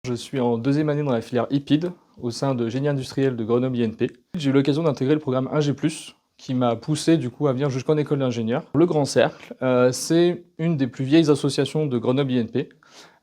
Je suis en deuxième année dans la filière IPID, au sein de Génie industriel de Grenoble INP. J'ai eu l'occasion d'intégrer le programme 1G+, qui m'a poussé du coup à venir jusqu'en école d'ingénieur. Le Grand Cercle, c'est une des plus vieilles associations de Grenoble INP.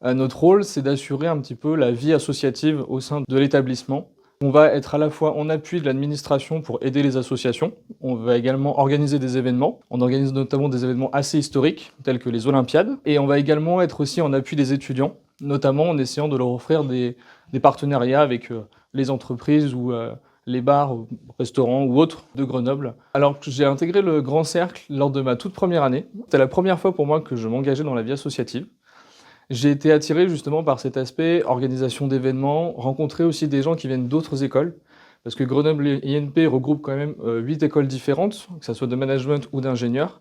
Notre rôle, c'est d'assurer un petit peu la vie associative au sein de l'établissement. On va être à la fois en appui de l'administration pour aider les associations. On va également organiser des événements. On organise notamment des événements assez historiques, tels que les Olympiades. Et on va également être aussi en appui des étudiants, notamment en essayant de leur offrir des partenariats avec les entreprises ou les bars, restaurants ou autres de Grenoble. Alors que j'ai intégré le Grand Cercle lors de ma toute première année. C'était la première fois pour moi que je m'engageais dans la vie associative. J'ai été attiré justement par cet aspect organisation d'événements, rencontrer aussi des gens qui viennent d'autres écoles, parce que Grenoble INP regroupe quand même 8 écoles différentes, que ce soit de management ou d'ingénieurs,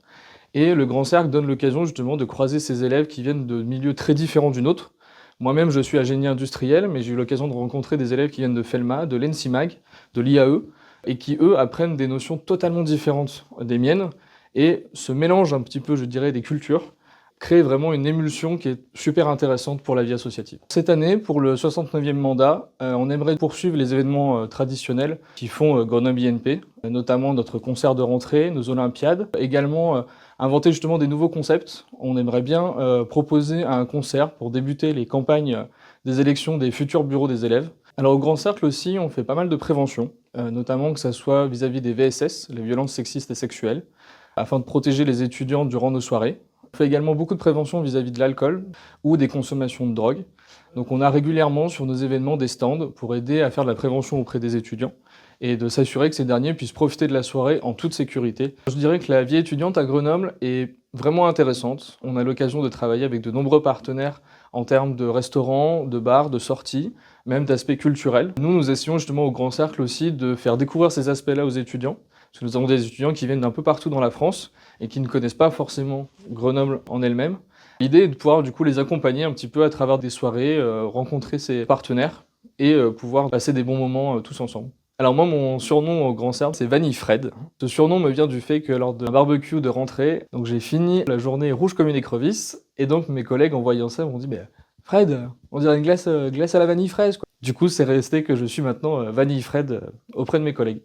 et le Grand Cercle donne l'occasion justement de croiser ces élèves qui viennent de milieux très différents du nôtre. Moi-même, je suis ingénieur industriel, mais j'ai eu l'occasion de rencontrer des élèves qui viennent de FELMA, de l'ENSIMAG, de l'IAE, et qui, eux, apprennent des notions totalement différentes des miennes, et ce mélange un petit peu, je dirais, des cultures, crée vraiment une émulsion qui est super intéressante pour la vie associative. Cette année, pour le 69e mandat, on aimerait poursuivre les événements traditionnels qui font Grenoble INP, notamment notre concert de rentrée, nos Olympiades, également inventer justement des nouveaux concepts. On aimerait bien proposer un concert pour débuter les campagnes des élections des futurs bureaux des élèves. Alors au Grand Cercle aussi, on fait pas mal de prévention, notamment que ça soit vis-à-vis des VSS, les violences sexistes et sexuelles, afin de protéger les étudiants durant nos soirées. On fait également beaucoup de prévention vis-à-vis de l'alcool ou des consommations de drogue. Donc on a régulièrement sur nos événements des stands pour aider à faire de la prévention auprès des étudiants et de s'assurer que ces derniers puissent profiter de la soirée en toute sécurité. Je dirais que la vie étudiante à Grenoble est vraiment intéressante. On a l'occasion de travailler avec de nombreux partenaires en termes de restaurants, de bars, de sorties, même d'aspects culturels. Nous essayons justement au Grand Cercle aussi de faire découvrir ces aspects-là aux étudiants, parce que nous avons des étudiants qui viennent d'un peu partout dans la France et qui ne connaissent pas forcément Grenoble en elle-même. L'idée est de pouvoir du coup les accompagner un petit peu à travers des soirées, rencontrer ses partenaires et pouvoir passer des bons moments tous ensemble. Alors moi, mon surnom au Grand Cercle, c'est Vanille Fred. Ce surnom me vient du fait que lors d'un barbecue de rentrée, donc j'ai fini la journée rouge comme une écrevisse, et donc mes collègues en voyant ça m'ont dit « Fred, on dirait une glace à la vanille fraise ». Du coup, c'est resté que je suis maintenant Vanille Fred auprès de mes collègues.